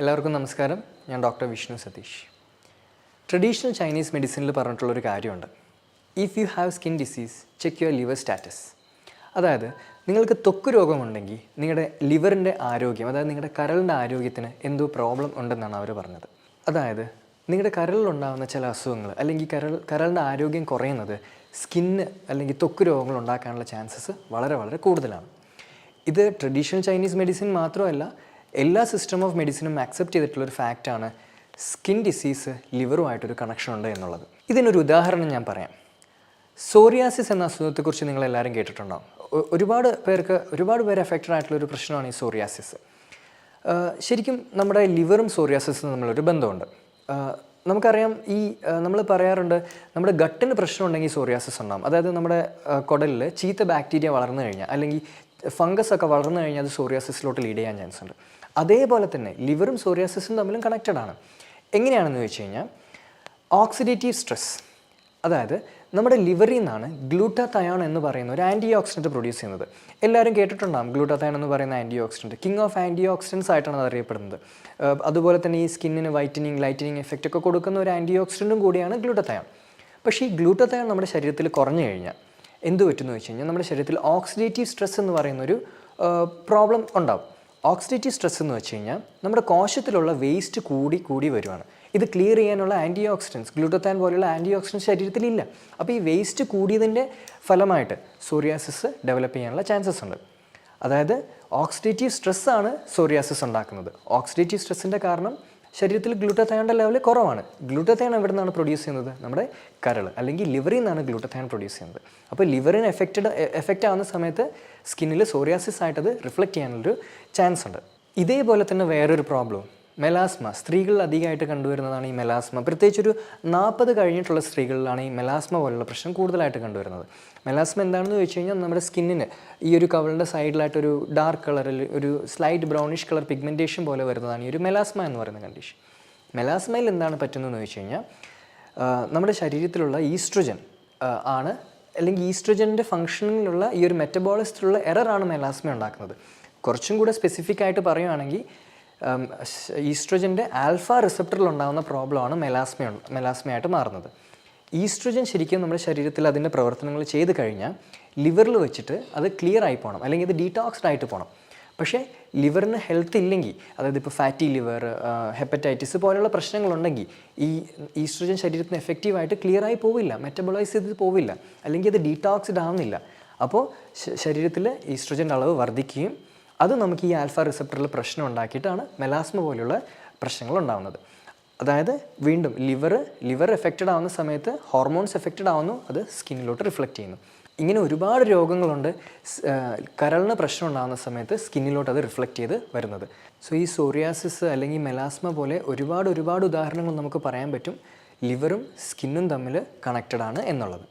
എല്ലാവർക്കും നമസ്കാരം. ഞാൻ doctor Vishnu Satheesh. Traditional Chinese മെഡിസിനിൽ പറഞ്ഞിട്ടുള്ളൊരു കാര്യമുണ്ട്. If you have skin disease check your liver status. അതായത് നിങ്ങൾക്ക് ത്വക്ക് രോഗമുണ്ടെങ്കിൽ നിങ്ങളുടെ ലിവറിൻ്റെ ആരോഗ്യം, അതായത് നിങ്ങളുടെ കരളിൻ്റെ ആരോഗ്യത്തിന് എന്തോ പ്രോബ്ലം ഉണ്ടെന്നാണ് അവർ പറഞ്ഞത്. അതായത് നിങ്ങളുടെ കരളിലുണ്ടാകുന്ന ചില അസുഖങ്ങൾ അല്ലെങ്കിൽ കരളിൻ്റെ ആരോഗ്യം കുറയുന്നത് സ്കിന്ന് അല്ലെങ്കിൽ ത്വക്ക് രോഗങ്ങൾ ഉണ്ടാക്കാനുള്ള ചാൻസസ് വളരെ വളരെ കൂടുതലാണ്. ഇത് ട്രഡീഷണൽ ചൈനീസ് മെഡിസിൻ മാത്രമല്ല, എല്ലാ സിസ്റ്റം ഓഫ് മെഡിസിനും ആക്സെപ്റ്റ് ചെയ്തിട്ടുള്ളൊരു ഫാക്റ്റാണ് സ്കിൻ ഡിസീസ് ലിവറുമായിട്ടൊരു കണക്ഷൻ ഉണ്ട് എന്നുള്ളത്. ഇതിനൊരു ഉദാഹരണം ഞാൻ പറയാം. സോറിയാസിസ് എന്ന അസുഖത്തെക്കുറിച്ച് നിങ്ങളെല്ലാവരും കേട്ടിട്ടുണ്ടാകും. ഒരുപാട് പേര് അഫക്റ്റഡ് ആയിട്ടുള്ളൊരു പ്രശ്നമാണ് ഈ സോറിയാസിസ്. ശരിക്കും നമ്മുടെ ലിവറും സോറിയാസിസും തമ്മിലൊരു ബന്ധമുണ്ട്. നമുക്കറിയാം, നമ്മൾ പറയാറുണ്ട് നമ്മുടെ ഗട്ടിന് പ്രശ്നം ഉണ്ടെങ്കിൽ സോറിയാസിസ് ഉണ്ടാകും. അതായത് നമ്മുടെ കുടലിൽ ചീത്ത ബാക്ടീരിയ വളർന്നു കഴിഞ്ഞാൽ അല്ലെങ്കിൽ ഫംഗസ് ഒക്കെ വളർന്നു കഴിഞ്ഞാൽ അത് സോറിയാസിസിലോട്ട് ലീഡ് ചെയ്യാൻ ചാൻസ് ഉണ്ട്. അതേപോലെ തന്നെ ലിവറും സോറിയാസിസും തമ്മിലും കണക്റ്റഡ് ആണ്. എങ്ങനെയാണെന്ന് ചോദിച്ചു കഴിഞ്ഞാൽ, ഓക്സിഡേറ്റീവ് സ്ട്രെസ്, അതായത് നമ്മുടെ ലിവറിൽ നിന്നാണ് ഗ്ലൂട്ടാതയോൺ എന്ന് പറയുന്ന ഒരു ആൻറ്റി ഓക്സിഡൻറ്റ് പ്രൊഡ്യൂസ് ചെയ്യുന്നത്. എല്ലാവരും കേട്ടിട്ടുണ്ടാകും ഗ്ലൂട്ടാതയോൺ എന്ന് പറയുന്ന antioxidant. King of antioxidants ആയിട്ടാണ് അത് അറിയപ്പെടുന്നത്. അതുപോലെ തന്നെ ഈ സ്കിന്നിന് ലൈറ്റനിങ് എഫക്റ്റ് ഒക്കെ കൊടുക്കുന്ന ഒരു ആൻറ്റി ഓക്സിഡൻറ്റും കൂടിയാണ് ഗ്ലൂട്ടാതയോൺ. പക്ഷേ ഈ ഗ്ലൂട്ടാതയോൺ നമ്മുടെ ശരീരത്തിൽ കുറഞ്ഞു കഴിഞ്ഞാൽ എന്ത് പറ്റുമെന്ന് വെച്ച് കഴിഞ്ഞാൽ, നമ്മുടെ ശരീരത്തിൽ ഓക്സിഡേറ്റീവ് സ്ട്രെസ് എന്ന് പറയുന്നൊരു പ്രോബ്ലം ഉണ്ടാവും. ഓക്സിഡേറ്റീവ് സ്ട്രെസ് എന്ന് വെച്ച് കഴിഞ്ഞാൽ നമ്മുടെ കോശത്തിലുള്ള വേസ്റ്റ് കൂടി വരുവാണ്. ഇത് ക്ലിയർ ചെയ്യാനുള്ള ആൻറ്റി ഓക്സിഡൻസ്, ഗ്ലൂട്ടാതയോൺ പോലെയുള്ള ആൻറ്റി ഓക്സിഡൻസ് ശരീരത്തിലില്ല. അപ്പോൾ ഈ വേസ്റ്റ് കൂടിയതിൻ്റെ ഫലമായിട്ട് സോറിയാസിസ് ഡെവലപ്പ് ചെയ്യാനുള്ള ചാൻസസ് ഉണ്ട്. അതായത് ഓക്സിഡേറ്റീവ് സ്ട്രെസ്സാണ് സോറിയാസിസ് ഉണ്ടാക്കുന്നത്. ഓക്സിഡേറ്റീവ് സ്ട്രെസ്സിൻ്റെ കാരണം ശരീരത്തിൽ ഗ്ലൂട്ടാതയോണിൻ്റെ ലെവൽ കുറവാണ്. ഗ്ലൂട്ടാതയോൺ എവിടെ നിന്നാണ് പ്രൊഡ്യൂസ് ചെയ്യുന്നത്? നമ്മുടെ കരൾ അല്ലെങ്കിൽ ലിവറിൽ നിന്നാണ് ഗ്ലൂട്ടാതയോൺ പ്രൊഡ്യൂസ് ചെയ്യുന്നത്. അപ്പോൾ ലിവറിന് എഫക്റ്റ് ആവുന്ന സമയത്ത് സ്കിന്നിൽ സോറിയാസിസ് ആയിട്ടത് റിഫ്ലക്റ്റ് ചെയ്യാനുള്ളൊരു ചാൻസ് ഉണ്ട്. ഇതേപോലെ തന്നെ വേറൊരു പ്രോബ്ലം, മെലാസ്മ. സ്ത്രീകളിൽ അധികമായിട്ട് കണ്ടുവരുന്നതാണ് ഈ മെലാസ്മ. പ്രത്യേകിച്ചൊരു 40 കഴിഞ്ഞിട്ടുള്ള സ്ത്രീകളിലാണ് ഈ മെലാസ്മ പോലുള്ള പ്രശ്നം കൂടുതലായിട്ട് കണ്ടുവരുന്നത്. മെലാസ്മ എന്താണെന്ന് ചോദിച്ചു കഴിഞ്ഞാൽ, നമ്മുടെ സ്കിന്നിന് ഈ ഒരു കവളിൻ്റെ സൈഡിലായിട്ടൊരു ഡാർക്ക് കളറിൽ ഒരു സ്ലൈറ്റ് ബ്രൗണിഷ് കളർ പിഗ്മെൻറ്റേഷൻ പോലെ വരുന്നതാണ് ഈ ഒരു മെലാസ്മ എന്ന് പറയുന്ന കണ്ടീഷൻ. മെലാസ്മയിൽ എന്താണ് പറ്റുന്നതെന്ന് ചോദിച്ചു കഴിഞ്ഞാൽ, നമ്മുടെ ശരീരത്തിലുള്ള ഈസ്ട്രജൻ ആണ്, അല്ലെങ്കിൽ ഈസ്ട്രജൻ്റെ ഫംഗ്ഷനിലുള്ള ഈ ഒരു മെറ്റബോളിസത്തിലുള്ള എററാണ് മെലാസ്മ ഉണ്ടാക്കുന്നത്. കുറച്ചും കൂടെ സ്പെസിഫിക് ആയിട്ട് ഈസ്ട്രജൻ്റെ ആൽഫ റിസപ്റ്ററിൽ ഉണ്ടാകുന്ന പ്രോബ്ലമാണ് മെലാസ്മയായിട്ട് മാറുന്നത്. ഈസ്ട്രജൻ ശരിക്കും നമ്മുടെ ശരീരത്തിൽ അതിൻ്റെ പ്രവർത്തനങ്ങൾ ചെയ്ത് കഴിഞ്ഞാൽ ലിവറിൽ വെച്ചിട്ട് അത് ക്ലിയർ ആയി പോകണം, അല്ലെങ്കിൽ ഇത് ഡീടോക്സ്ഡ് ആയിട്ട് പോകണം. പക്ഷേ ലിവറിന് ഹെൽത്ത് ഇല്ലെങ്കിൽ, അതായത് ഇപ്പോൾ ഫാറ്റി ലിവർ, ഹെപ്പറ്റൈറ്റിസ് പോലെയുള്ള പ്രശ്നങ്ങളുണ്ടെങ്കിൽ ഈ ഈസ്ട്രജൻ ശരീരത്തിന് എഫക്റ്റീവായിട്ട് ക്ലിയർ ആയി പോവില്ല, മെറ്റബോളൈസ് ചെയ്ത് പോവില്ല, അല്ലെങ്കിൽ അത് ഡീടോക്സ്ഡ് ആവുന്നില്ല. അപ്പോൾ ശരീരത്തിൽ ഈസ്ട്രജൻ്റെ അളവ് വർദ്ധിക്കുകയും അത് നമുക്ക് ഈ ആൽഫ റിസപ്റ്ററിൽ പ്രശ്നം ഉണ്ടാക്കിയിട്ടാണ് മെലാസ്മ പോലെയുള്ള പ്രശ്നങ്ങൾ ഉണ്ടാകുന്നത്. അതായത് വീണ്ടും ലിവർ എഫക്റ്റഡ് ആവുന്ന സമയത്ത് ഹോർമോൺസ് എഫക്റ്റഡ് ആവുന്നു, അത് സ്കിന്നിലോട്ട് റിഫ്ലക്റ്റ് ചെയ്യുന്നു. ഇങ്ങനെ ഒരുപാട് രോഗങ്ങളുണ്ട് കരളിന് പ്രശ്നം ഉണ്ടാകുന്ന സമയത്ത് സ്കിന്നിലോട്ട് അത് റിഫ്ലക്റ്റ് ചെയ്ത് വരുന്നത്. സോ ഈ സോറിയാസിസ് അല്ലെങ്കിൽ മെലാസ്മ പോലെ ഒരുപാട് ഉദാഹരണങ്ങൾ നമുക്ക് പറയാൻ പറ്റും ലിവറും സ്കിന്നും തമ്മിൽ കണക്റ്റഡ് ആണ് എന്നുള്ളത്.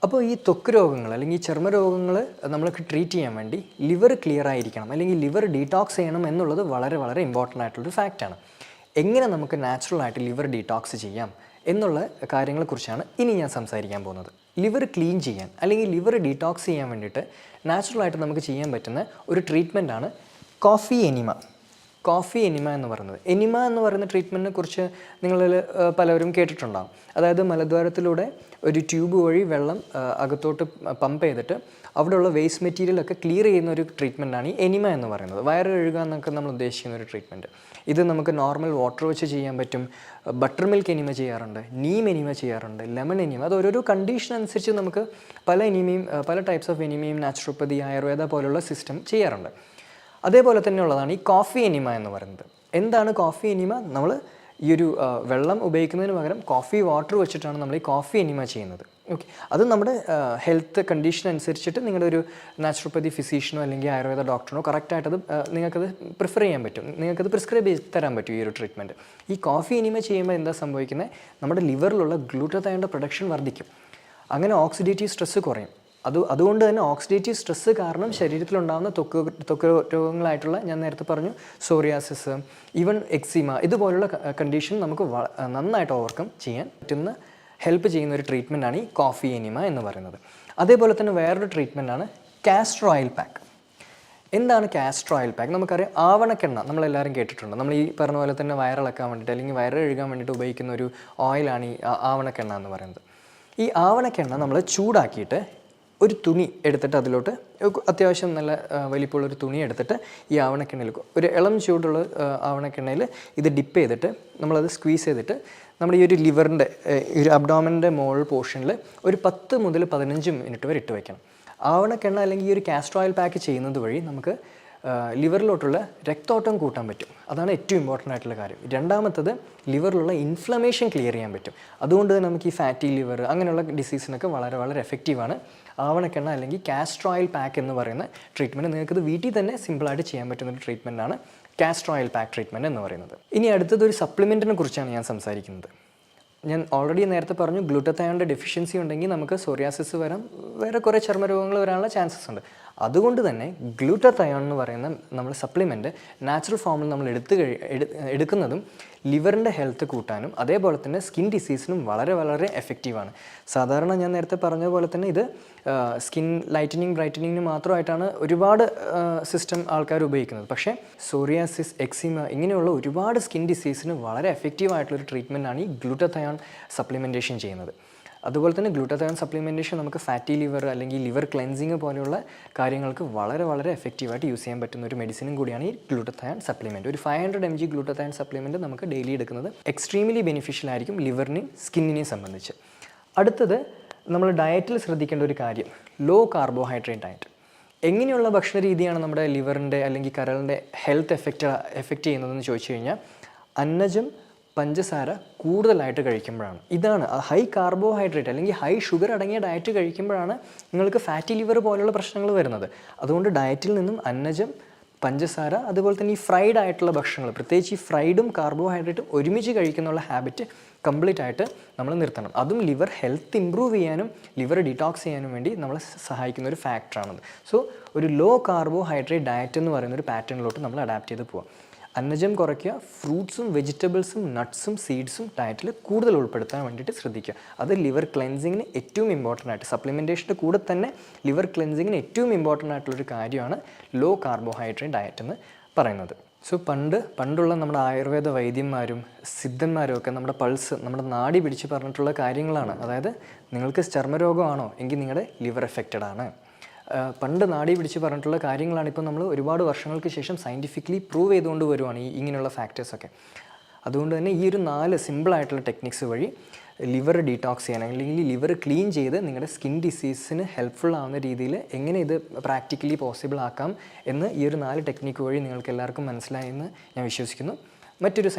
അപ്പോൾ ഈ ത്വക്ക് രോഗങ്ങൾ അല്ലെങ്കിൽ ചർമ്മ രോഗങ്ങൾ നമ്മൾക്ക് ട്രീറ്റ് ചെയ്യാൻ വേണ്ടി ലിവർ ക്ലിയർ ആയിരിക്കണം, അല്ലെങ്കിൽ ലിവർ ഡീടോക്സ് ചെയ്യണം എന്നുള്ളത് വളരെ വളരെ ഇമ്പോർട്ടൻ്റ് ആയിട്ടുള്ളൊരു ഫാക്റ്റാണ്. എങ്ങനെ നമുക്ക് നാച്ചുറലായിട്ട് ലിവർ ഡീടോക്സ് ചെയ്യാം എന്നുള്ള കാര്യങ്ങളെക്കുറിച്ചാണ് ഇനി ഞാൻ സംസാരിക്കാൻ പോകുന്നത്. ലിവർ ക്ലീൻ ചെയ്യാൻ അല്ലെങ്കിൽ ലിവർ ഡീടോക്സ് ചെയ്യാൻ വേണ്ടിയിട്ട് നാച്ചുറലായിട്ട് നമുക്ക് ചെയ്യാൻ പറ്റുന്ന ഒരു ട്രീറ്റ്മെൻറ്റാണ് കോഫി എനിമ എന്ന് പറയുന്നത്. എനിമ എന്ന് പറയുന്ന ട്രീറ്റ്മെൻറ്റിനെ കുറിച്ച് നിങ്ങളിൽ പലരും കേട്ടിട്ടുണ്ടാകും. അതായത് മലദ്വാരത്തിലൂടെ ഒരു ട്യൂബ് വഴി വെള്ളം അകത്തോട്ട് പമ്പ് ചെയ്തിട്ട് അവിടെയുള്ള വേസ്റ്റ് മെറ്റീരിയലൊക്കെ ക്ലിയർ ചെയ്യുന്ന ഒരു ട്രീറ്റ്മെൻറ്റാണ് ഈ എനിമ എന്ന് പറയുന്നത്. വയറ് കഴുകുക എന്നൊക്കെ നമ്മൾ ഉദ്ദേശിക്കുന്ന ഒരു ട്രീറ്റ്മെൻറ്റ്. ഇത് നമുക്ക് നോർമൽ വാട്ടർ വെച്ച് ചെയ്യാൻ പറ്റും. ബട്ടർ മിൽക്ക് എനിമ ചെയ്യാറുണ്ട്, നീം എനിമ ചെയ്യാറുണ്ട്, ലെമൺ എനിമ. അത് ഓരോരോ കണ്ടീഷൻ അനുസരിച്ച് നമുക്ക് പല ടൈപ്സ് ഓഫ് എനിമയും നാച്ചുറോപ്പതി, ആയുർവേദ പോലുള്ള സിസ്റ്റം ചെയ്യാറുണ്ട്. അതേപോലെ തന്നെ ഉള്ളതാണ് ഈ കോഫി എനിമ എന്ന് പറയുന്നത്. എന്താണ് കോഫി എനിമ? നമ്മൾ ഈ ഒരു വെള്ളം ഉപയോഗിക്കുന്നതിന് പകരം കോഫി വാട്ടർ വെച്ചിട്ടാണ് നമ്മൾ ഈ കോഫി എനിമ ചെയ്യുന്നത്. ഓക്കെ, അത് നമ്മുടെ ഹെൽത്ത് കണ്ടീഷൻ അനുസരിച്ചിട്ട് നിങ്ങളുടെ ഒരു നാച്ചുറോപ്പതി ഫിസീഷ്യനോ അല്ലെങ്കിൽ ആയുർവേദ ഡോക്ടറിനോ കറക്റ്റായിട്ടത് നിങ്ങൾക്കത് പ്രിഫർ ചെയ്യാൻ പറ്റും, നിങ്ങൾക്കത് പ്രിസ്ക്രൈബ് ചെയ്ത് തരാൻ പറ്റും ഈ ഒരു ട്രീറ്റ്മെൻറ്റ്. ഈ കോഫി എനിമ ചെയ്യുമ്പോൾ എന്താ സംഭവിക്കുന്നത്? നമ്മുടെ ലിവറിലുള്ള ഗ്ലൂട്ടാതയോണിൻ്റെ പ്രൊഡക്ഷൻ വർദ്ധിക്കും. അങ്ങനെ ഓക്സിഡേറ്റീവ് സ്ട്രെസ്സ് കുറയും. അതുകൊണ്ട് തന്നെ ഓക്സിഡേറ്റീവ് സ്ട്രെസ്സ് കാരണം ശരീരത്തിലുണ്ടാകുന്ന ത്വക്ക് രോഗങ്ങളായിട്ടുള്ള, ഞാൻ നേരത്തെ പറഞ്ഞു, സോറിയാസിസ്, ഈവൻ എക്സിമ, ഇതുപോലുള്ള കണ്ടീഷൻ നമുക്ക് നന്നായിട്ട് ഓവർകം ചെയ്യാൻ പറ്റുന്ന ഹെൽപ്പ് ചെയ്യുന്ന ഒരു ട്രീറ്റ്മെൻറ്റാണ് ഈ കോഫി എനിമ എന്ന് പറയുന്നത്. അതേപോലെ തന്നെ വേറൊരു ട്രീറ്റ്മെൻറ്റാണ് കാസ്റ്റർ ഓയിൽ പാക്ക്. എന്താണ് കാസ്റ്റർ ഓയിൽ പാക്ക്? നമുക്കറിയാം ആവണക്കെണ്ണ നമ്മളെല്ലാവരും കേട്ടിട്ടുണ്ട്. നമ്മൾ ഈ പറഞ്ഞ പോലെ തന്നെ വയറിളക്കാൻ വേണ്ടിയിട്ട് അല്ലെങ്കിൽ വയറ് കഴുകാൻ വേണ്ടിയിട്ട് ഉപയോഗിക്കുന്ന ഒരു ഓയിലാണ് ഈ ആവണക്കെണ്ണ എന്ന് പറയുന്നത്. ഈ ആവണക്കെണ്ണ നമ്മൾ ചൂടാക്കിയിട്ട് ഒരു തുണി എടുത്തിട്ട് അതിലോട്ട് അത്യാവശ്യം നല്ല വലിപ്പമുള്ളൊരു തുണി എടുത്തിട്ട് ഈ ആവണക്കെണ്ണയിൽ ഒരു ഇളം ചൂടുള്ള ആവണക്കെണ്ണയിൽ ഇത് ഡിപ്പ് ചെയ്തിട്ട് നമ്മളത് സ്ക്വീസ് ചെയ്തിട്ട് നമ്മുടെ ഈ ഒരു ലിവറിൻ്റെ ഒരു അബ്ഡോമൻ്റെ മോൾ പോർഷനിൽ ഒരു 10 മുതൽ 15 മിനിറ്റ് വരെ ഇട്ട് വയ്ക്കണം. ആവണക്കെണ്ണ അല്ലെങ്കിൽ ഈ ഒരു കാസ്റ്റർ ഓയിൽ പാക്ക് ചെയ്യുന്നത് വഴി നമുക്ക് ലിവറിലോട്ടുള്ള രക്തോട്ടം കൂട്ടാൻ പറ്റും. അതാണ് ഏറ്റവും ഇമ്പോർട്ടൻ്റ് ആയിട്ടുള്ള കാര്യം. രണ്ടാമത്തത് ലിവറിലുള്ള ഇൻഫ്ലമേഷൻ ക്ലിയർ ചെയ്യാൻ പറ്റും. അതുകൊണ്ട് തന്നെ നമുക്ക് ഈ ഫാറ്റി ലിവർ അങ്ങനെയുള്ള ഡിസീസിനൊക്കെ വളരെ വളരെ എഫക്റ്റീവാണ് ആവണക്കെണ്ണ അല്ലെങ്കിൽ കാസ്റ്റർ ഓയിൽ പാക്ക് എന്ന് പറയുന്ന ട്രീറ്റ്മെൻറ്റ്. നിങ്ങൾക്കത് വീട്ടിൽ തന്നെ സിമ്പിളായിട്ട് ചെയ്യാൻ പറ്റുന്നൊരു ട്രീറ്റ്മെൻറ്റാണ് കാസ്റ്റർ ഓയിൽ പാക്ക് ട്രീറ്റ്മെൻറ്റ് എന്ന് പറയുന്നത്. ഇനി അടുത്തത് ഒരു സപ്ലിമെൻറ്റിനെ കുറിച്ചാണ് ഞാൻ സംസാരിക്കുന്നത്. ഞാൻ ഓൾറെഡി നേരത്തെ പറഞ്ഞു, ഗ്ലൂട്ടത്തയോണിൻ്റെ ഡെഫിഷ്യൻസി ഉണ്ടെങ്കിൽ നമുക്ക് സോറിയാസിസ് വരാം, വേറെ കുറേ ചർമ്മരോഗങ്ങൾ വരാനുള്ള ചാൻസസ് ഉണ്ട്. അതുകൊണ്ട് തന്നെ ഗ്ലൂട്ടത്തയോൺ എന്ന് പറയുന്ന നമ്മൾ സപ്ലിമെൻറ്റ് നാച്ചുറൽ ഫോമിൽ നമ്മൾ എടുക്കുന്നതും ലിവറിൻ്റെ ഹെൽത്ത് കൂട്ടാനും അതേപോലെ തന്നെ സ്കിൻ ഡിസീസിനും വളരെ വളരെ എഫക്റ്റീവാണ്. സാധാരണ ഞാൻ നേരത്തെ പറഞ്ഞ പോലെ തന്നെ ഇത് സ്കിൻ ലൈറ്റനിങ് ബ്രൈറ്റനിങ്ങിന് മാത്രമായിട്ടാണ് ഒരുപാട് സിസ്റ്റം ആൾക്കാർ ഉപയോഗിക്കുന്നത്. പക്ഷേ സോറിയാസിസ്, എക്സിമ ഇങ്ങനെയുള്ള ഒരുപാട് സ്കിൻ ഡിസീസിന് വളരെ എഫക്റ്റീവായിട്ടുള്ളൊരു ട്രീറ്റ്മെൻറ്റാണ് ഈ ഗ്ലൂട്ടത്തയോൺ സപ്ലിമെൻറ്റേഷൻ ചെയ്യുന്നത്. അതുപോലെ തന്നെ ഗ്ലൂട്ടത്തയോൺ സപ്ലിമെൻറ്റേഷൻ നമുക്ക് ഫാറ്റി ലിവർ അല്ലെങ്കിൽ ലിവർ ക്ലെൻസിങ് പോലെയുള്ള കാര്യങ്ങൾക്ക് വളരെ വളരെ എഫക്റ്റീവായിട്ട് യൂസ് ചെയ്യാൻ പറ്റുന്ന ഒരു മെഡിസിനും കൂടിയാണ് ഈ ഗ്ലൂട്ടത്തയോൺ സപ്ലിമെൻറ്റ്. ഒരു 500 mg ഗ്ലൂട്ടത്തയോൺ സപ്ലിമെൻറ്റ് നമുക്ക് ഡെയിലി എടുക്കുന്നത് എക്സ്ട്രീംലി ബെനിഫിഷ്യൽ ആയിരിക്കും ലിവറിനെയും സ്കിന്നിനെയും സംബന്ധിച്ച്. അടുത്തത് നമ്മൾ ഡയറ്റിൽ ശ്രദ്ധിക്കേണ്ട ഒരു കാര്യം, ലോ കാർബോഹൈഡ്രേറ്റ് ഡയറ്റ്. എങ്ങനെയുള്ള ഭക്ഷണ രീതിയാണ് നമ്മുടെ ലിവറിൻ്റെ അല്ലെങ്കിൽ കരളിൻ്റെ ഹെൽത്ത് എഫക്റ്റ് ചെയ്യുന്നതെന്ന് ചോദിച്ചു കഴിഞ്ഞാൽ അന്നജം, പഞ്ചസാര കൂടുതലായിട്ട് കഴിക്കുമ്പോഴാണ്. ഇതാണ് ഹൈ കാർബോഹൈഡ്രേറ്റ് അല്ലെങ്കിൽ ഹൈ ഷുഗർ അടങ്ങിയ ഡയറ്റ് കഴിക്കുമ്പോഴാണ് നിങ്ങൾക്ക് ഫാറ്റി ലിവർ പോലുള്ള പ്രശ്നങ്ങൾ വരുന്നത്. അതുകൊണ്ട് ഡയറ്റിൽ നിന്നും അന്നജം, പഞ്ചസാര അതുപോലെ തന്നെ ഈ ഫ്രൈഡ് ആയിട്ടുള്ള ഭക്ഷണങ്ങൾ, പ്രത്യേകിച്ച് ഈ ഫ്രൈഡും കാർബോഹൈഡ്രേറ്റും ഒരുമിച്ച് കഴിക്കുന്നുള്ള ഹാബിറ്റ് കംപ്ലീറ്റ് ആയിട്ട് നമ്മൾ നിർത്തണം. അതും ലിവർ ഹെൽത്ത് ഇമ്പ്രൂവ് ചെയ്യാനും ലിവർ ഡിറ്റോക്സ് ചെയ്യാനും വേണ്ടി നമ്മളെ സഹായിക്കുന്ന ഒരു ഫാക്ടറാണത്. സോ ഒരു ലോ കാർബോഹൈഡ്രേറ്റ് ഡയറ്റ് എന്ന് പറയുന്ന ഒരു പാറ്റേണിലോട്ട് നമ്മൾ അഡാപ്റ്റ് ചെയ്ത് പോവാം. അന്നജം കുറയ്ക്കുക, ഫ്രൂട്ട്സും വെജിറ്റബിൾസും നട്ട്സും സീഡ്സും ഡയറ്റിൽ കൂടുതൽ ഉൾപ്പെടുത്താൻ വേണ്ടിയിട്ട് ശ്രദ്ധിക്കുക. അത് ലിവർ ക്ലെൻസിങ്ങിന് ഏറ്റവും ഇമ്പോർട്ടൻ്റ് ആയിട്ട്, സപ്ലിമെൻറ്റേഷൻ്റെ കൂടെ തന്നെ ലിവർ ക്ലെൻസിങ്ങിന് ഏറ്റവും ഇമ്പോർട്ടൻ്റ് ആയിട്ടുള്ളൊരു കാര്യമാണ് ലോ കാർബോഹൈഡ്രേറ്റ് ഡയറ്റ് എന്ന് പറയുന്നത്. സോ പണ്ടുള്ള നമ്മുടെ ആയുർവേദ വൈദ്യന്മാരും സിദ്ധന്മാരും ഒക്കെ നമ്മുടെ പൾസ്, നമ്മുടെ നാഡി പിടിച്ച് പറഞ്ഞിട്ടുള്ള കാര്യങ്ങളാണ്. അതായത് നിങ്ങൾക്ക് ചർമ്മരോഗമാണോ എങ്കിൽ നിങ്ങളുടെ ലിവർ എഫക്റ്റഡ് ആണ്. പണ്ട് നാഡി പിടിച്ച് പറഞ്ഞിട്ടുള്ള കാര്യങ്ങളാണ് ഇപ്പോൾ നമ്മൾ ഒരുപാട് വർഷങ്ങൾക്ക് ശേഷം സയൻറ്റിഫിക്കലി പ്രൂവ് ചെയ്തുകൊണ്ട് വരുവാണ് ഇങ്ങനെയുള്ള ഫാക്ടേഴ്സൊക്കെ. അതുകൊണ്ട് തന്നെ ഈ ഒരു 4 സിമ്പിളായിട്ടുള്ള ടെക്നിക്സ് വഴി ലിവർ ഡീറ്റോക്സ് ചെയ്യാൻ അല്ലെങ്കിൽ ലിവർ ക്ലീൻ ചെയ്ത് നിങ്ങളുടെ സ്കിൻ ഡിസീസിന് ഹെൽപ്ഫുൾ ആവുന്ന രീതിയിൽ എങ്ങനെ ഇത് പ്രാക്ടിക്കലി പോസിബിൾ ആക്കാം എന്ന് ഈ ഒരു 4 ടെക്നിക്ക് വഴി നിങ്ങൾക്ക് എല്ലാവർക്കും മനസ്സിലായെന്ന് ഞാൻ വിശ്വസിക്കുന്നു. മറ്റൊരു